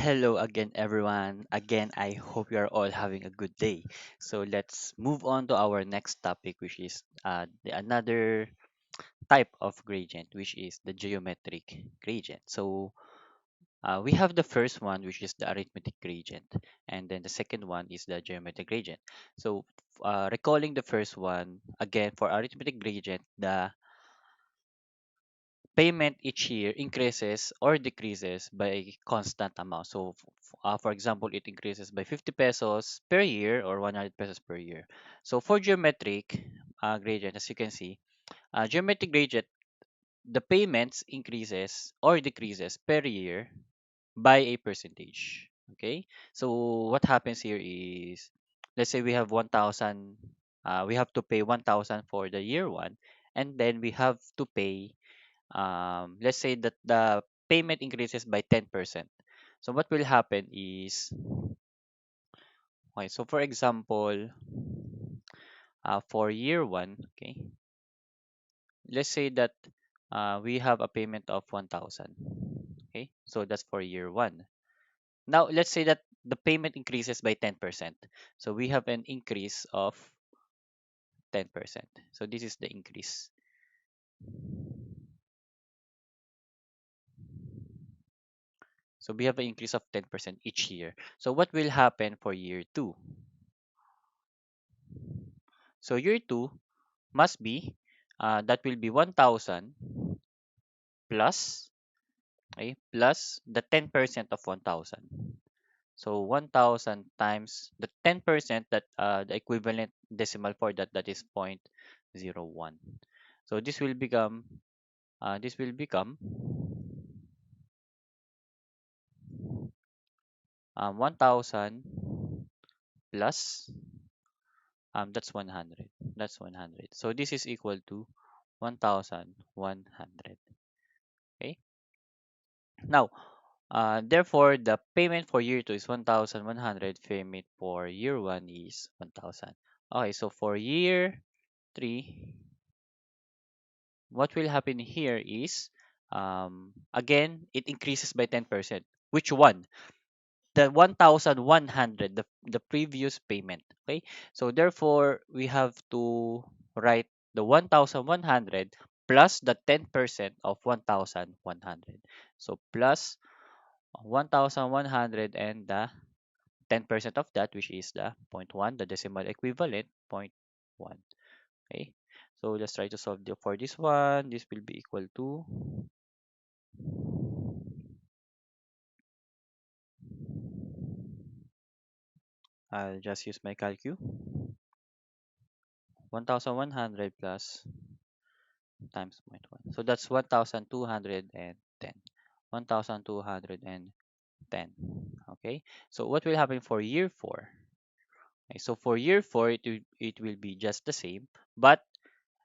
Hello again, everyone. Again, I hope you are all having a good day. So let's move on to our next topic, which is another type of gradient, which is the geometric gradient. So we have the first one, which is the arithmetic gradient, and then the second one is the geometric gradient. So recalling the first one, again, for arithmetic gradient, the payment each year increases or decreases by a constant amount. So, for example, it increases by 50 pesos per year or 100 pesos per year. So, for geometric gradient, as you can see, geometric gradient, the payments increases or decreases per year by a percentage. Okay, so what happens here is, let's say we have 1,000, we have to pay 1,000 for the year one, and then we have to pay let's say that the payment increases by 10%. So what will happen is, okay, so for example, for year one, okay, let's say that we have a payment of 1,000. Okay, so that's for year one. Now, let's say that the payment increases by 10%. So we have an increase of 10%. So this is the increase. So we have an increase of 10% each year. So what will happen for year two? So year two must be that will be 1,000 plus, okay, plus the 10% of 1,000. So 1,000 times the 10%, that the equivalent decimal for that is 0.01. So this will become 1,000 plus that's 100. That's 100. So this is equal to 1,100. Okay. Now, therefore, the payment for year two is 1,100. Payment for year one is 1,000. Okay, so for year three, what will happen here is, again, it increases by 10%. Which one? The 1,100, the previous payment. Okay, so therefore, we have to write the 1,100 plus the 10% of 1,100. So plus 1,100 and the 10% of that, which is the zero point 0.1, the decimal equivalent, zero point 0.1. Okay, so let's try to solve for this one. This will be equal to, I'll just use my calcu, 1,100 plus times zero point 0.1. So that's 1,210. 1,210. Okay, so what will happen for year 4? Okay, so for year 4, it will be just the same, but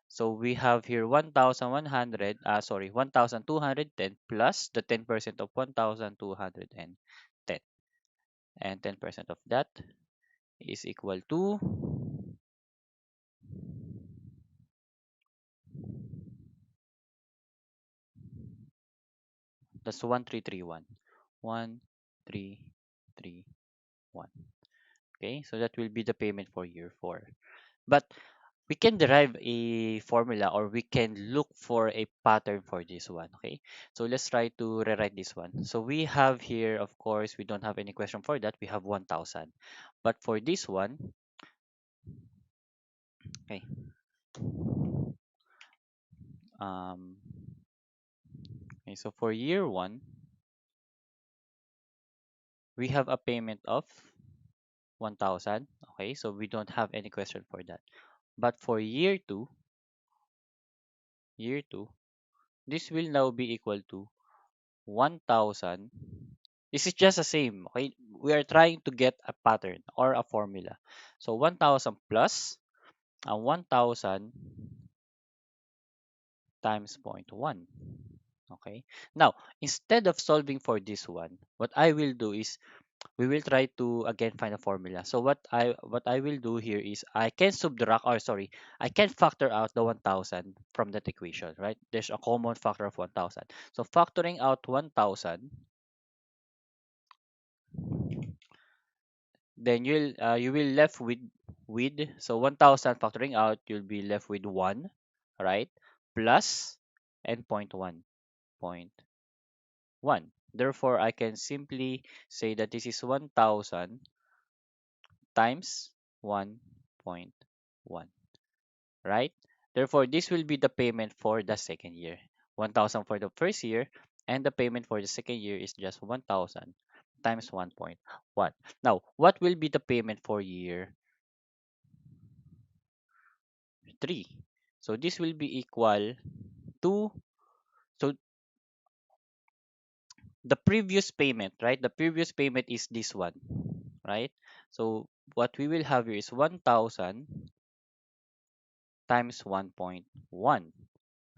so we have here 1,100, 1,210 plus the 10% of 1,210. And 10% of that is equal to, that's 1,331. 1,331. Okay, so that will be the payment for year 4. But we can derive a formula, or we can look for a pattern for this one. Okay, so let's try to rewrite this one. So we have here, of course, we don't have any question for that. We have 1,000. But for this one, okay, um okay, so for year one, we have a payment of 1,000. Okay, so we don't have any question for that. But for year two, this will now be equal to 1,000. This is just the same. Okay, we are trying to get a pattern or a formula. So 1,000 plus 1,000 times zero point 0.1. Okay, now instead of solving for this one, what I will do is, we will try to again find a formula. So what I will do here is, I can subtract, or sorry, I can factor out the 1,000 from that equation, right? There's a common factor of 1,000. So factoring out 1,000, Then you will left with, so 1000 factoring out, you'll be left with 1, right? Plus and point 1, point 1. Therefore, I can simply say that this is 1000 times 1.1, right? Therefore, this will be the payment for the second year. 1000 for the first year, and the payment for the second year is just 1000 times 1.1. Now, what will be the payment for year 3? So this will be equal to, so the previous payment, right? The previous payment is this one, right? So what we will have here is 1000 times 1.1,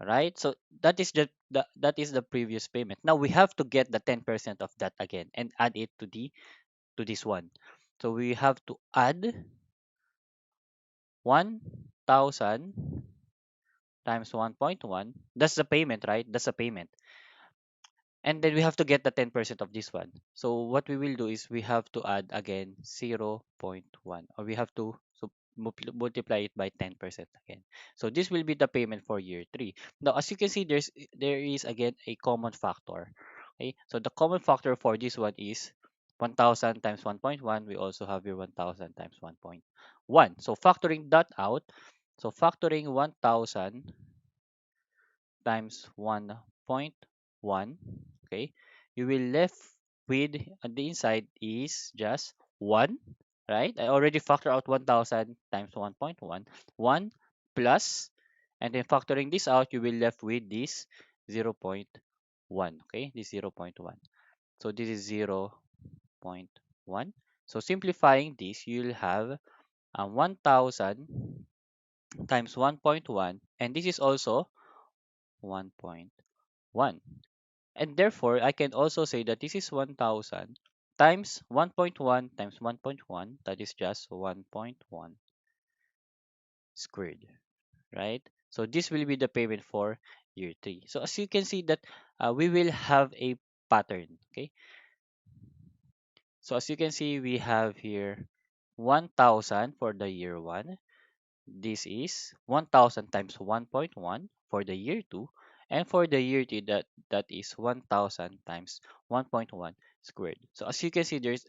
right? So that is that is the previous payment. Now we have to get the 10% of that again and add it to this one. So we have to add 1000 times 1.1. That's the payment, right? That's the payment. And then we have to get the 10% of this one. So what we will do is we have to add again 0.1, or we have to multiply it by 10% again. So this will be the payment for year 3. Now, as you can see, there is again a common factor. Okay, so the common factor for this one is 1000 times 1.1. We also have here 1000 times 1.1. So factoring that out, so factoring 1000 times 1.1, okay, you will left with, on the inside is just 1, right? I already factor out 1000 times 1.1, 1 plus, and then factoring this out, you will left with this 0.1, okay, this 0.1. So this is 0.1. So simplifying this, you'll have 1000 times 1.1, and this is also 1.1. And therefore, I can also say that this is 1000 times 1.1 times 1.1, that is just 1.1 squared, right? So this will be the payment for year 3. So as you can see that we will have a pattern, okay? So as you can see, we have here 1000 for the year 1. This is 1000 times 1.1 for the year 2. And for the year 3, that is 1000 times 1.1 squared. So as you can see, there is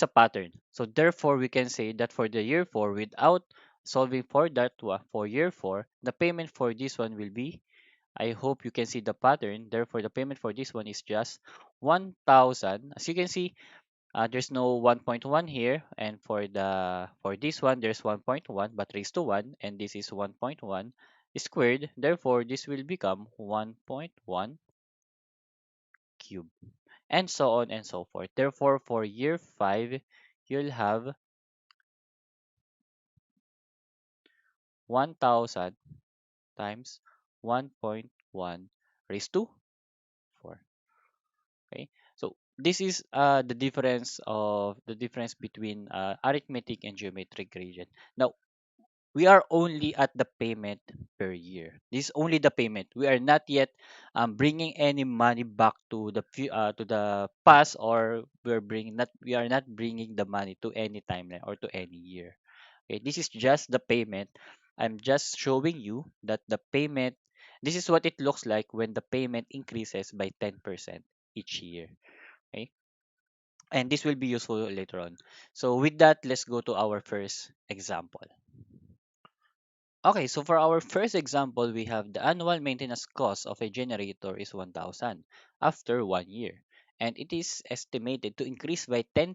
a pattern. So therefore, we can say that for the year 4, without solving for that one, for year 4, the payment for this one will be, I hope you can see the pattern. Therefore, the payment for this one is just 1000. As you can see, there's no 1.1 here, and for this one there's 1.1 but raised to 1, and this is 1.1 squared. Therefore, this will become 1.1 cube, and so on and so forth. Therefore, for year 5, you'll have 1000 times 1.1 raised to 4. Okay, so this is the difference between arithmetic and geometric gradient. Now, we are only at the payment per year. This is only the payment. We are not yet bringing any money back to to the past, or we are not bringing the money to any timeline or to any year. Okay, this is just the payment. I'm just showing you that the payment. This is what it looks like when the payment increases by 10% each year. Okay, and this will be useful later on. So with that, let's go to our first example. Okay, so for our first example, we have the annual maintenance cost of a generator is 1000 after 1 year, and it is estimated to increase by 10%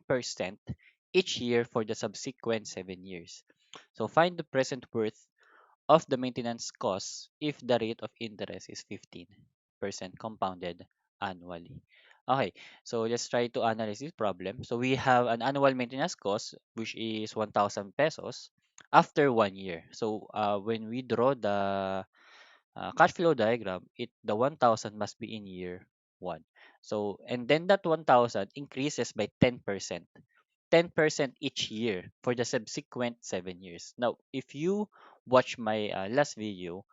each year for the subsequent 7 years. So find the present worth of the maintenance costs if the rate of interest is 15% compounded annually. Okay, so let's try to analyze this problem. So we have an annual maintenance cost which is 1000 pesos after 1 year. So when we draw the cash flow diagram, the 1000 must be in year 1. So and then that 1000 increases by 10%. 10% each year for the subsequent 7 years. Now, if you watch my last video,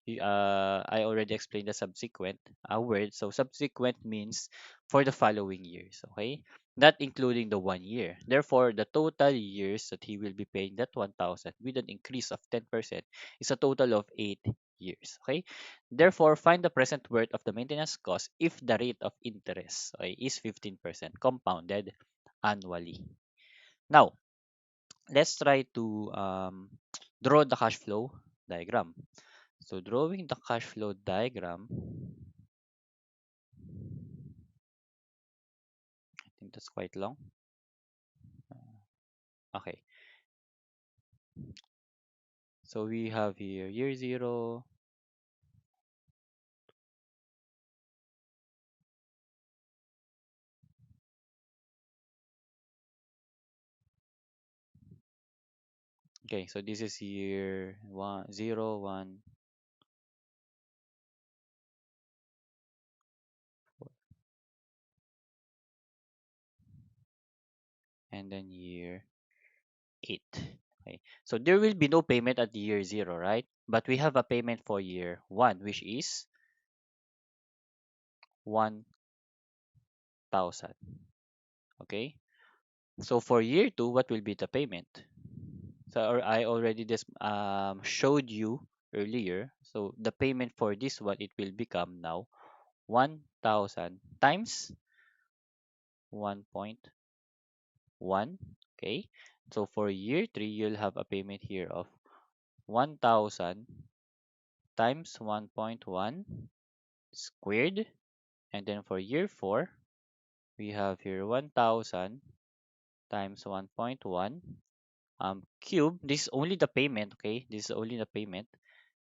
I already explained the subsequent word. So subsequent means for the following years, okay? Not including the 1 year. Therefore, the total years that he will be paying that 1,000 with an increase of 10% is a total of 8 years, okay? Therefore, find the present worth of the maintenance cost if the rate of interest, okay, is 15% compounded annually. Now, let's try to draw the cash flow diagram. So drawing the cash flow diagram, I think that's quite long. Okay, so we have here year zero, okay, so this is year one, zero, one, and then year eight. Okay, so there will be no payment at year zero, right? But we have a payment for year one, which is 1,000. Okay, so for year two, what will be the payment? So I already just showed you earlier. So the payment for this one, it will become now 1,000 times 1.1. Okay. So for year three, you'll have a payment here of 1,000 times 1.1 squared. And then for year four, we have here 1,000 times 1.1 cube. This is only the payment. Okay. This is only the payment.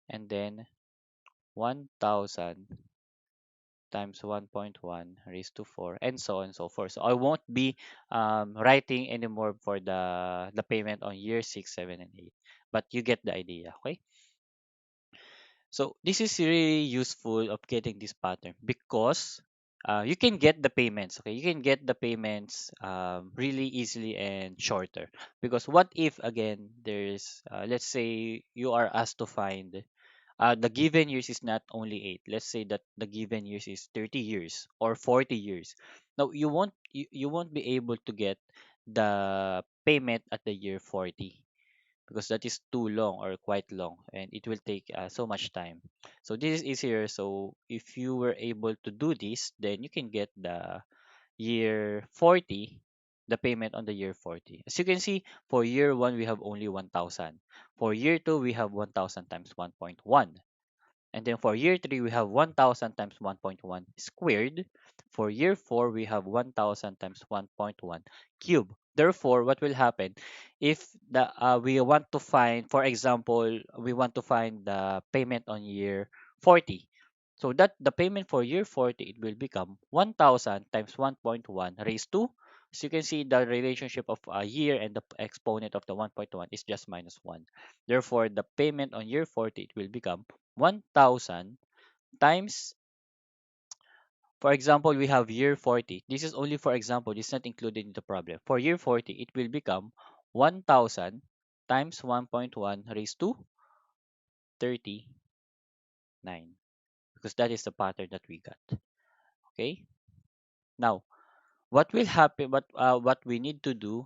And then 1,000 times 1.1 raised to 4, and so on and so forth. So I won't be writing anymore for the payment on year 6, 7, and 8. But you get the idea, okay? So this is really useful of getting this pattern because you can get the payments, okay? You can get the payments really easily and shorter. Because what if, again, there's, let's say you are asked to find the given years is not only 8. Let's say that the given years is 30 years or 40 years. Now you won't be able to get the payment at the year 40 because that is too long or quite long, and it will take so much time. So this is easier. So if you were able to do this, then you can get the year 40, the payment on the year 40. As you can see, for year 1 we have only 1,000. For year 2 we have 1,000 times 1.1. And then for year 3, we have 1,000 times 1.1 squared. For year 4, we have 1,000 times 1.1 cube. Therefore, what will happen if we want to find, for example, we want to find the payment on year 40. So that the payment for year 40, it will become 1,000 times 1.1 raised to, so you can see the relationship of a year and the exponent of the 1.1 is just minus 1. Therefore, the payment on year 40, it will become 1,000 times, for example, we have year 40. This is only for example, this is not included in the problem. For year 40, it will become 1,000 times 1.1 raised to 39, because that is the pattern that we got. Okay. Now, what will happen, what we need to do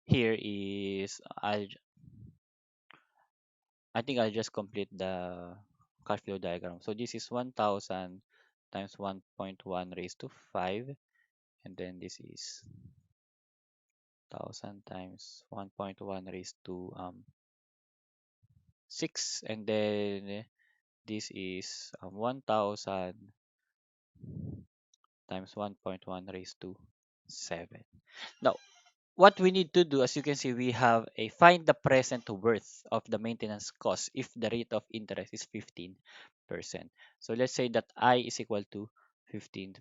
here is, I think I'll just complete the cash flow diagram. So this is 1,000 times 1.1 raised to 5, and then this is 1,000 times 1.1 raised to 6, and then this is 1,000 times 1.1 raised to 7. Now, what we need to do, as you can see, we have a find the present worth of the maintenance cost if the rate of interest is 15%. So let's say that I is equal to 15%.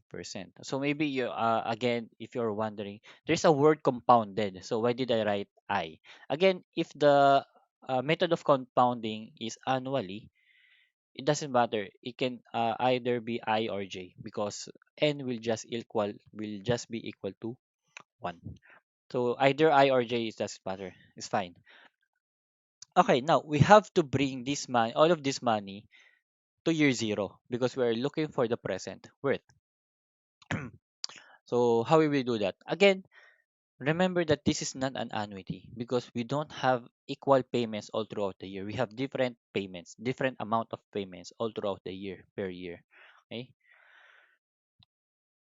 So maybe you again, if you're wondering, there's a word compounded. So why did I write I? Again, if the method of compounding is annually, it doesn't matter. It can either be I or J because n will just be equal to 1. So either I or J, it doesn't matter. It's fine. Okay, now we have to bring this money, all of this money, to year zero because we're looking for the present worth. So how we will do that? Again, remember that this is not an annuity because we don't have equal payments all throughout the year. We have different payments, different amount of payments all throughout the year per year. Okay.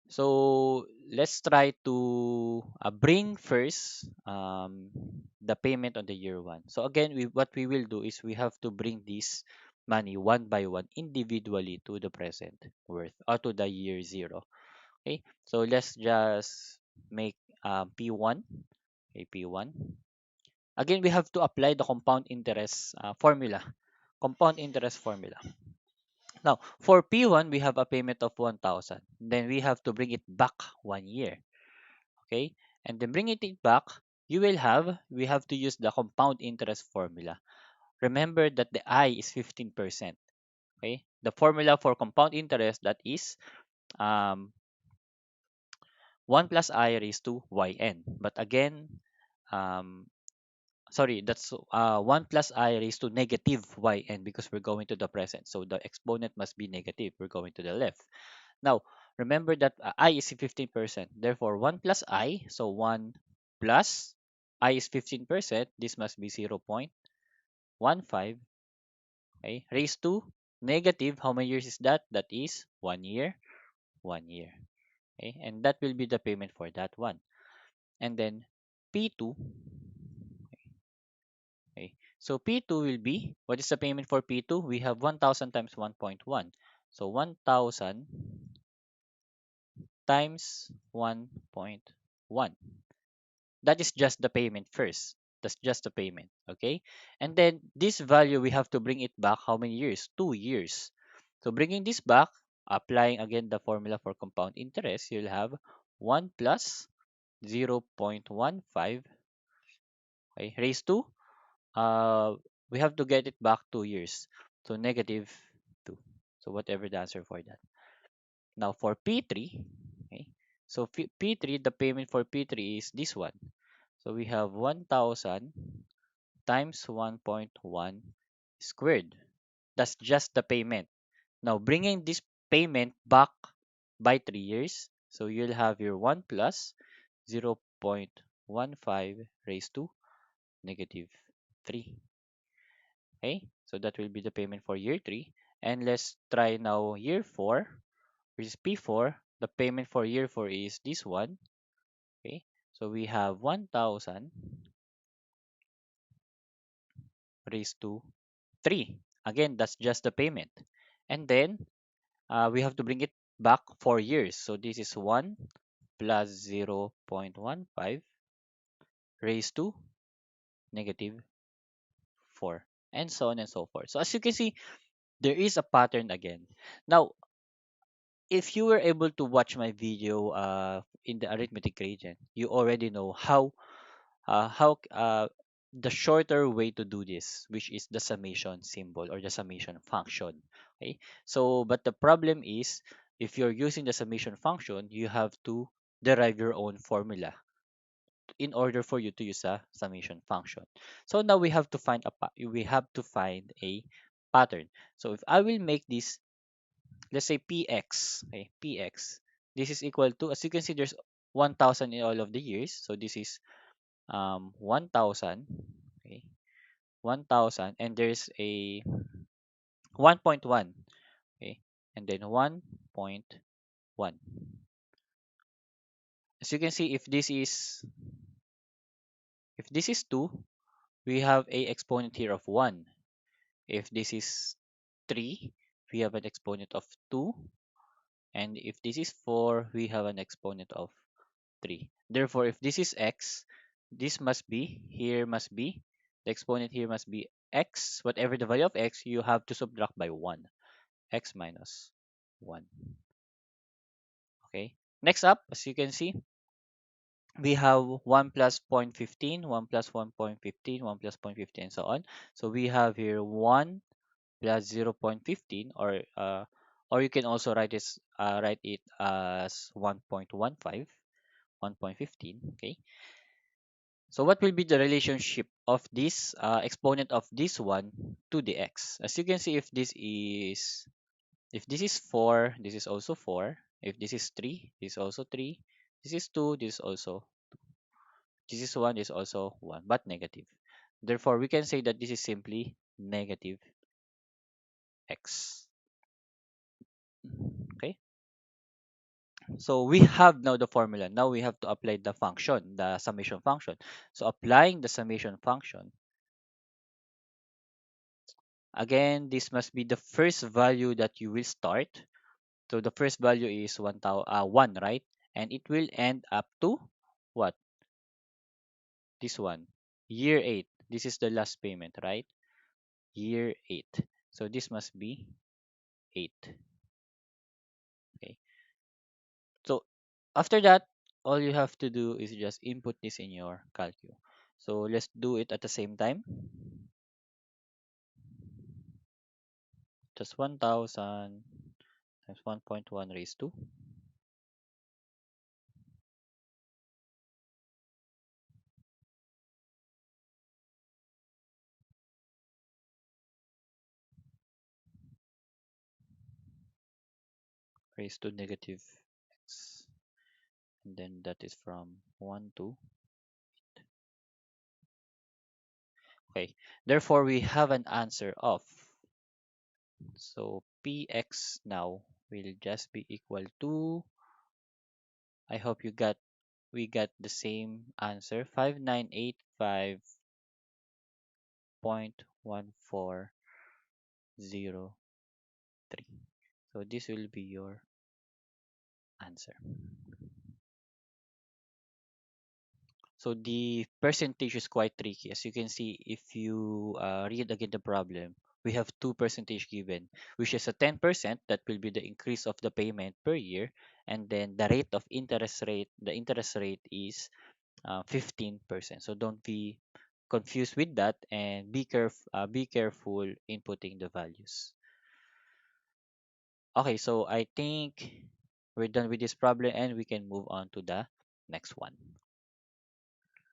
So let's try to bring first the payment on the year one. So again, what we will do is we have to bring this money one by one individually to the present worth or to the year zero. Okay. So let's just make P1. Okay, P1. Again, we have to apply the compound interest formula. Compound interest formula. Now, for P1, we have a payment of 1,000. Then we have to bring it back 1 year. Okay? And then bringing it back, we have to use the compound interest formula. Remember that the I is 15%. Okay? The formula for compound interest, that is um, 1 plus I raised to yn. But again, um, sorry, that's 1 plus I raised to negative yn because we're going to the present. So the exponent must be negative. We're going to the left. Now, remember that I is 15%. Therefore, 1 plus I, so 1 plus I is 15%. This must be 0.15, okay, raised to negative. How many years is that? That is 1 year, 1 year. Okay, and that will be the payment for that one. And then P2, okay, so P2 will be, what is the payment for P2? We have 1,000 times 1.1. So 1,000 times 1.1. That is just the payment first. That's just the payment. Okay. And then this value, we have to bring it back how many years? 2 years. So bringing this back, applying again the formula for compound interest, you'll have 1 plus 0.15, okay, raised to, uh, we have to get it back 2 years. So negative 2. So whatever the answer for that. Now for P3, okay, so P3, the payment for P3 is this one. So we have 1,000 times 1.1 squared. That's just the payment. Now bringing this payment back by 3 years, so you'll have your 1 plus 0.15 raised to negative 3. Okay, so that will be the payment for year 3. And let's try now year 4, which is P4. The payment for year 4 is this one. Okay, so we have 1,000 raised to 3. Again, that's just the payment. And then we have to bring it back 4 years. So this is 1 plus 0.15 raised to negative 4, and so on and so forth. So as you can see, there is a pattern again. Now, if you were able to watch my video in the arithmetic gradient, you already know how the shorter way to do this, which is the summation symbol or the summation function. Okay, so but the problem is, if you're using the summation function, you have to derive your own formula in order for you to use a summation function. So now we have to find a pattern. So if I will make this, let's say px, okay, px, this is equal to, as you can see, there's 1,000 in all of the years. So this is 1,000, okay, 1,000, and there's a 1.1, okay, and then 1.1. As you can see, if this is 2, we have a exponent here of 1. If this is 3, we have an exponent of 2, and if this is 4, we have an exponent of 3. Therefore, if this is x, this must be, here must be, the exponent here must be x. Whatever the value of x, you have to subtract by 1. X minus 1. Okay. Next up, as you can see, we have 1 plus 0.15, 1 plus 1.15, 1 plus 0.15, and so on. So we have here 1 plus 0.15, or you can also write it as 1.15, 1.15. Okay. So what will be the relationship of this exponent of this one to the x. As you can see, if this is 4, this is also 4. If this is 3, this is also 3. This is 2, this is also, this is 1, this is also 1, but negative. Therefore, we can say that this is simply negative x. Okay? So we have now the formula. Now we have to apply the function, the summation function. So applying the summation function, again, this must be the first value that you will start. So the first value is 1, right? And it will end up to what? This one. Year 8. This is the last payment, right? Year 8. So this must be 8. Okay. So after that, all you have to do is just input this in your calculator. So let's do it at the same time. Just 1000 times 1.1 raised to negative x. And then that is from 1 to, okay. Therefore, we have an answer of, so px now will just be equal to, I hope we got the same answer, 5985.1403. So this will be your answer. So the percentage is quite tricky. As you can see, if you read again the problem, we have two percentage given, which is a 10% that will be the increase of the payment per year, and then the rate of interest rate, the interest rate is 15%. So don't be confused with that, and be careful inputting the values. Okay, so I think we're done with this problem and we can move on to the next one.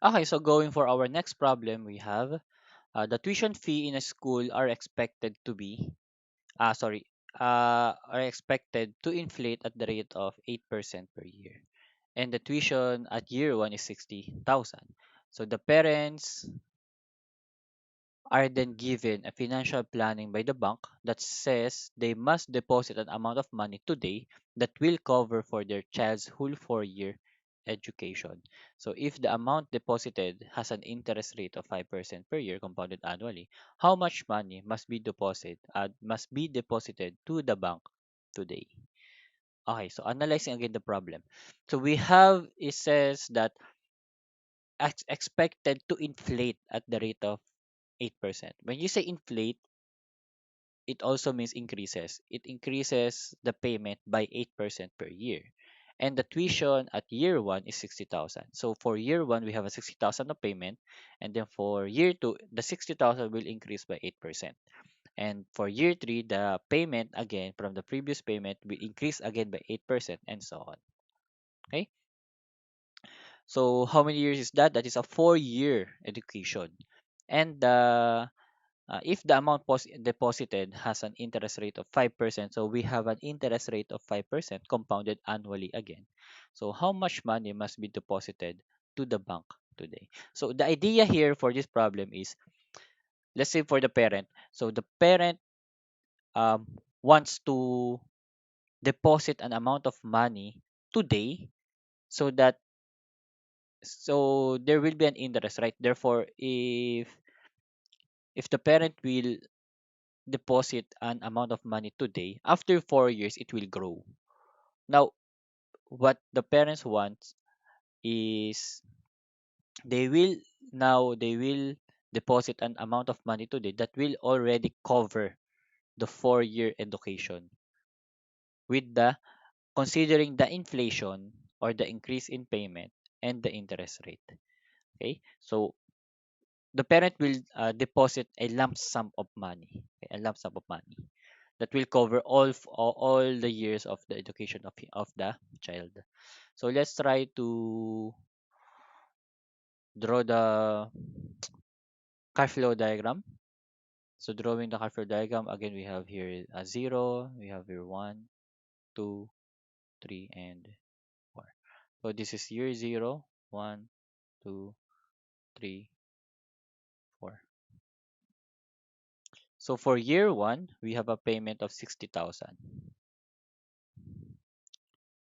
Okay, so going for our next problem, we have the tuition fee in a school are expected to be, sorry, are expected to inflate at the rate of 8% per year. And the tuition at year one is 60,000. So the parents are then given a financial planning by the bank that says they must deposit an amount of money today that will cover for their child's whole 4-year education. So if the amount deposited has an interest rate of 5% per year compounded annually, how much money must be deposited to the bank today? Okay, so analyzing again the problem. So we have, it says that expected to inflate at the rate of 8%. When you say inflate, it also means increases. It increases the payment by 8% per year. And the tuition at year one is 60,000. So for year one, we have a 60,000 of payment. And then for year two, the 60,000 will increase by 8%. And for year three, the payment again from the previous payment will increase again by 8% and so on. Okay. So how many years is that? That is a 4-year education. And if the amount deposited has an interest rate of 5%, so we have an interest rate of 5% compounded annually again. So how much money must be deposited to the bank today? So the idea here for this problem is, let's say for the parent. So the parent um, wants to deposit an amount of money today, so that, so there will be an interest, right? Therefore, if the parent will deposit an amount of money today, after 4 years, it will grow. Now, what the parents want is they will deposit an amount of money today that will already cover the 4-year education with the considering the inflation or the increase in payment and the interest rate. Okay, so the parent will deposit a lump sum of money, okay, a lump sum of money that will cover all the years of the education of the child. So let's try to draw the cash flow diagram. So drawing the cash flow diagram, again, we have here a 0, we have here 1, 2, 3, and 4. So this is year 0, 1, 2, 3, 4. So for year 1, we have a payment of 60,000.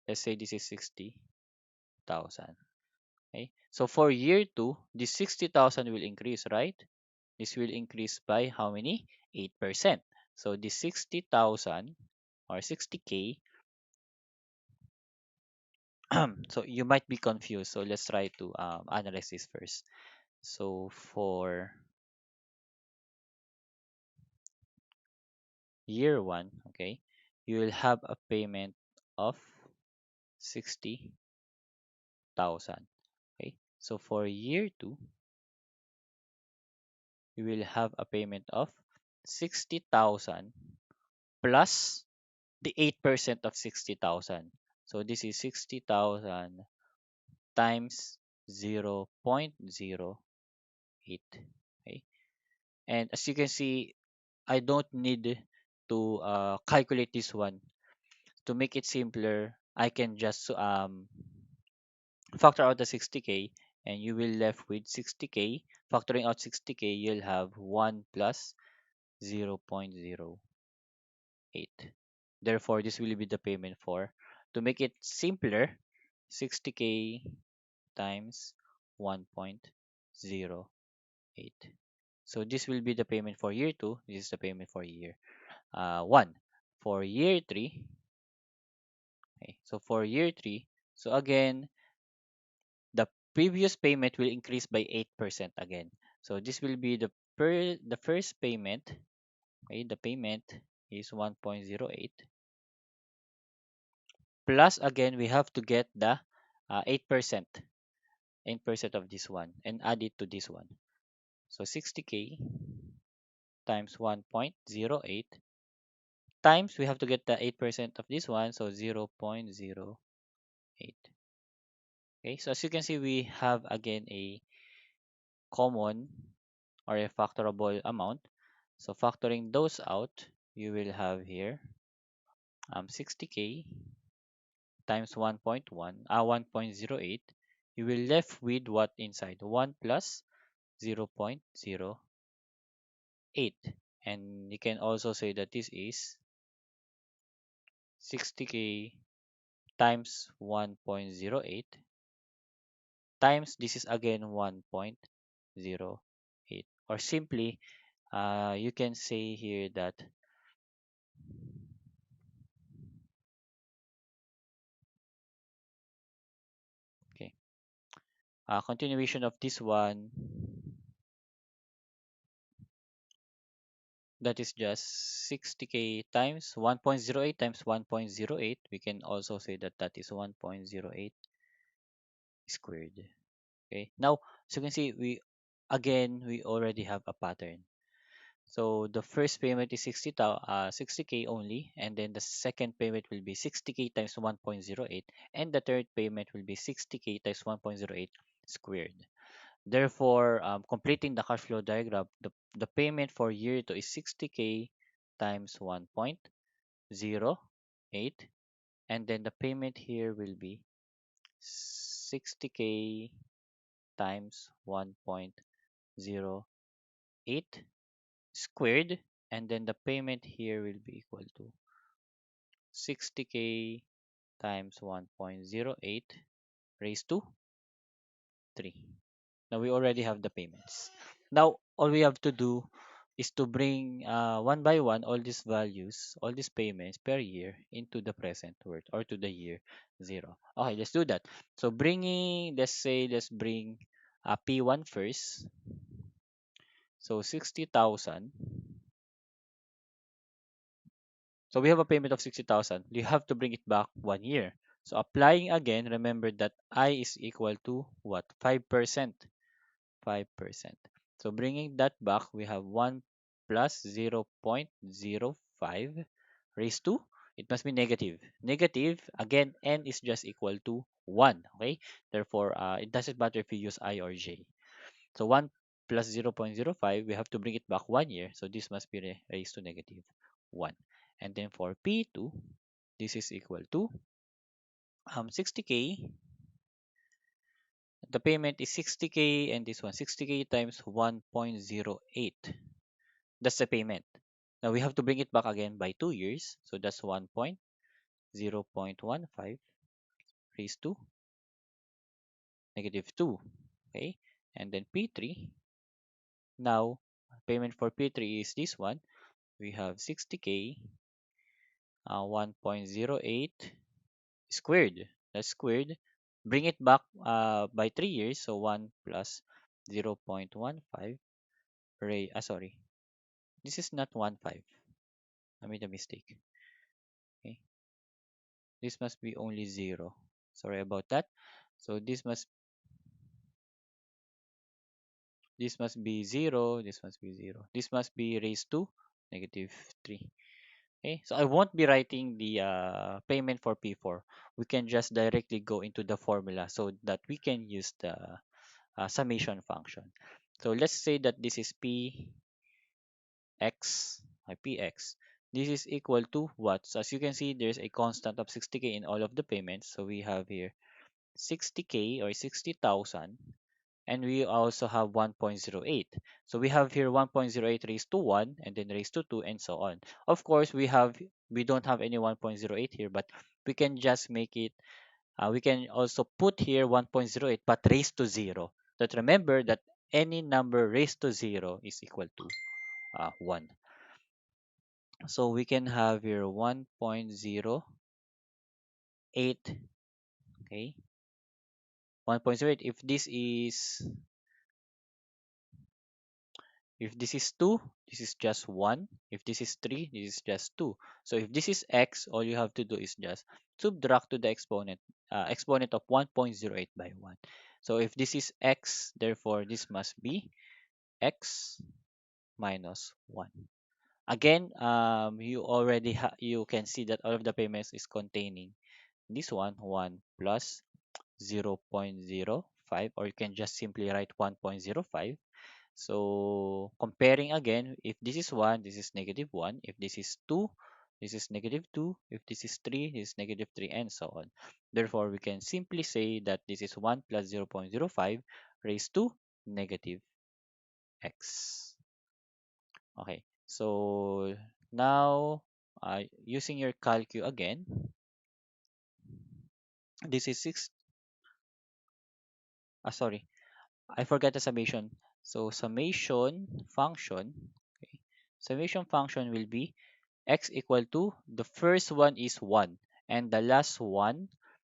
Let's say this is 60,000. Okay. So for year 2, this 60,000 will increase, right? This will increase by how many? 8%. So this 60,000 or 60K, so you might be confused. So let's try to analyze this first. So for year 1, okay, you will have a payment of 60,000. Okay. So for year 2, you will have a payment of 60,000 plus the 8% of 60,000. So this is 60,000 times 0.08. Okay. And as you can see, I don't need to calculate this one. To make it simpler, I can just factor out the 60K, and you will left with 60K. Factoring out 60K, you'll have 1 plus 0.08. Therefore, this will be the payment for. To make it simpler, 60K times 1.08. So this will be the payment for year 2. This is the payment for year 1. For year 3, okay, so for year 3, so again, the previous payment will increase by 8% again. So this will be the first payment. Okay, the payment is 1.08 plus again we have to get the 8% 8% of this one and add it to this one. So 60K times 1.08 times we have to get the 8% of this one, so 0.08. Okay, so as you can see, we have again a common or a factorable amount. So factoring those out, you will have here 60K times 1.08. You will left with what inside? 1 plus 0.08. And you can also say that this is 60K times 1.08 times this is again 1.08, or simply you can say here that okay, continuation of this one, that is just 60K times 1.08 times 1.08. We can also say that that is 1.08 squared. Okay, now so you can see we already have a pattern. So the first payment is 60K only, and then the second payment will be 60K times 1.08, and the third payment will be 60K times 1.08 squared. Therefore, completing the cash flow diagram, the payment for year 2 is 60K times 1.08, and then the payment here will be 60K times 1.08 squared, and then the payment here will be equal to 60K times 1.08 raised to 3. Now we already have the payments. Now all we have to do is to bring one by one all these values, all these payments per year into the present world or to the year 0. Okay, let's do that. So let's bring P1 first. So 60,000. So we have a payment of 60,000. You have to bring it back 1 year. So applying again, remember that I is equal to what? 5%. 5%. So bringing that back, we have 1 plus 0.05 raised to, it must be negative. Negative, again, n is just equal to 1. Okay? Therefore, it doesn't matter if you use I or j. So 1 plus 0.05, we have to bring it back 1 year. So this must be raised to negative 1. And then for P2, this is equal to 60k. The payment is 60k, and this one 60k times 1.08. That's the payment. Now we have to bring it back again by 2 years. So that's 1.0.15 raised to negative 2. Okay. And then P3. Now payment for P3 is this one. We have 60k, 1.08 squared. That's squared. Bring it back by 3 years. So 1 plus 0.15. Sorry. This is not 1.5. I made a mistake. Okay. This must be only 0. Sorry about that. So this must be 0. This must be 0. This must be raised to negative 3. Okay. So I won't be writing the payment for P4. We can just directly go into the formula so that we can use the summation function. So let's say that this is Px. This is equal to what? So as you can see, there's a constant of 60k in all of the payments. So we have here 60k or 60,000, and we also have 1.08. So we have here 1.08 raised to 1 and then raised to 2 and so on. Of course, we don't have any 1.08 here, but we can just make it we can also put here 1.08 but raised to 0. But remember that any number raised to 0 is equal to 1. So we can have here 1.08, okay? 1.08. If this is 2, this is just 1. If this is 3, this is just 2. So if this is x, all you have to do is just subtract to the exponent of 1.08 by 1. So if this is x, therefore this must be x minus 1. Again, you can see that all of the payments is containing this one 1 plus 0.05, or you can just simply write 1.05. So comparing again, if this is 1, this is negative 1. If this is 2, this is negative 2. If this is 3, this is negative 3, and so on. Therefore, we can simply say that this is 1 plus 0.05 raised to negative x. Okay, so now using your calcu again, this is 6. Sorry, I forgot the summation. So summation function, okay, summation function will be x equal to, the first one is 1, and the last one,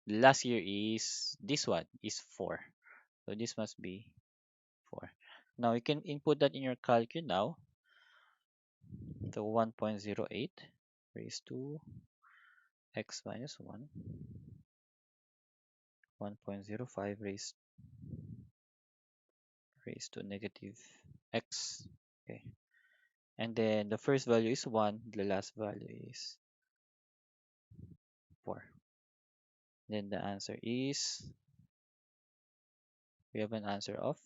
last year is this one is 4. So this must be 4. Now you can input that in your calcu now. So 1.08 raised to x minus 1, 1.05 raised to negative x. Okay. And then the first value is 1, the last value is 4. Then the answer is, we have an answer of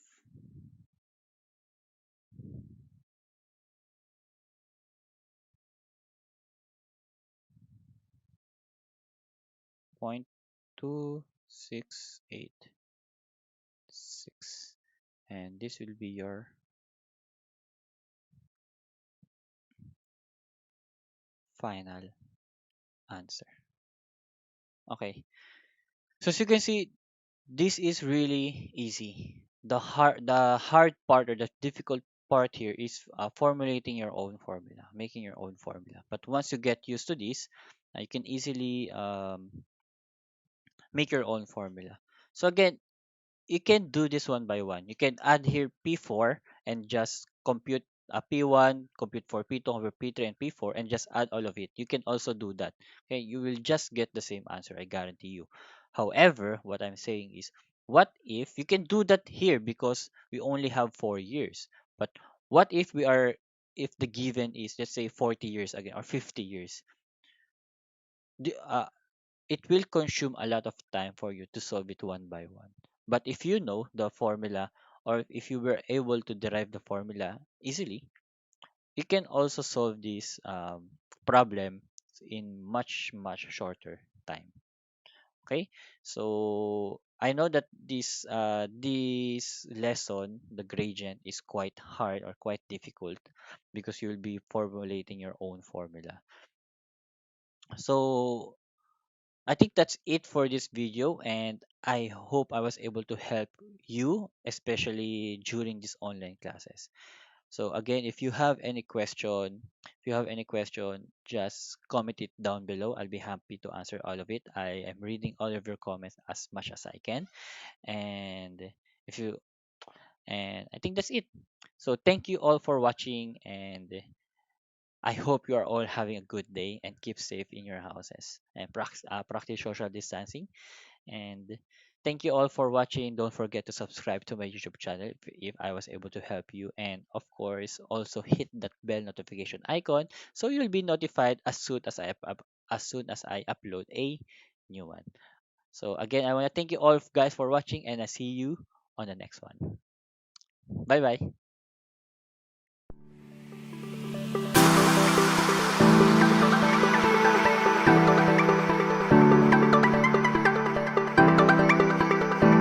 0.2686. And this will be your final answer. Okay. So as you can see, this is really easy. The hard part, or the difficult part here, is formulating your own formula, making your own formula. But once you get used to this, you can easily make your own formula. So again, you can do this one by one. You can add here P4 and just compute P1, compute for P2, compute P3 and P4, and just add all of it. You can also do that. Okay, you will just get the same answer, I guarantee you. However, what I'm saying is, what if you can do that here because we only have 4 years? But what if the given is, let's say, 40 years again, or 50 years? Do, it will consume a lot of time for you to solve it one by one. But if you know the formula or if you were able to derive the formula easily, you can also solve this problem in much shorter time. Okay, so I know that this lesson, the gradient, is quite hard or quite difficult because you'll be formulating your own formula. So I think that's it for this video, and I hope I was able to help you, especially during these online classes. So again, if you have any question, just comment it down below. I'll be happy to answer all of it. I am reading all of your comments as much as I can. And if you and I think that's it. So thank you all for watching, and I hope you are all having a good day and keep safe in your houses and practice social distancing. And thank you all for watching. Don't forget to subscribe to my YouTube channel if I was able to help you. And of course, also hit that bell notification icon so you'll be notified as soon as I upload a new one. So again, I want to thank you all guys for watching, and I see you on the next one. Bye bye.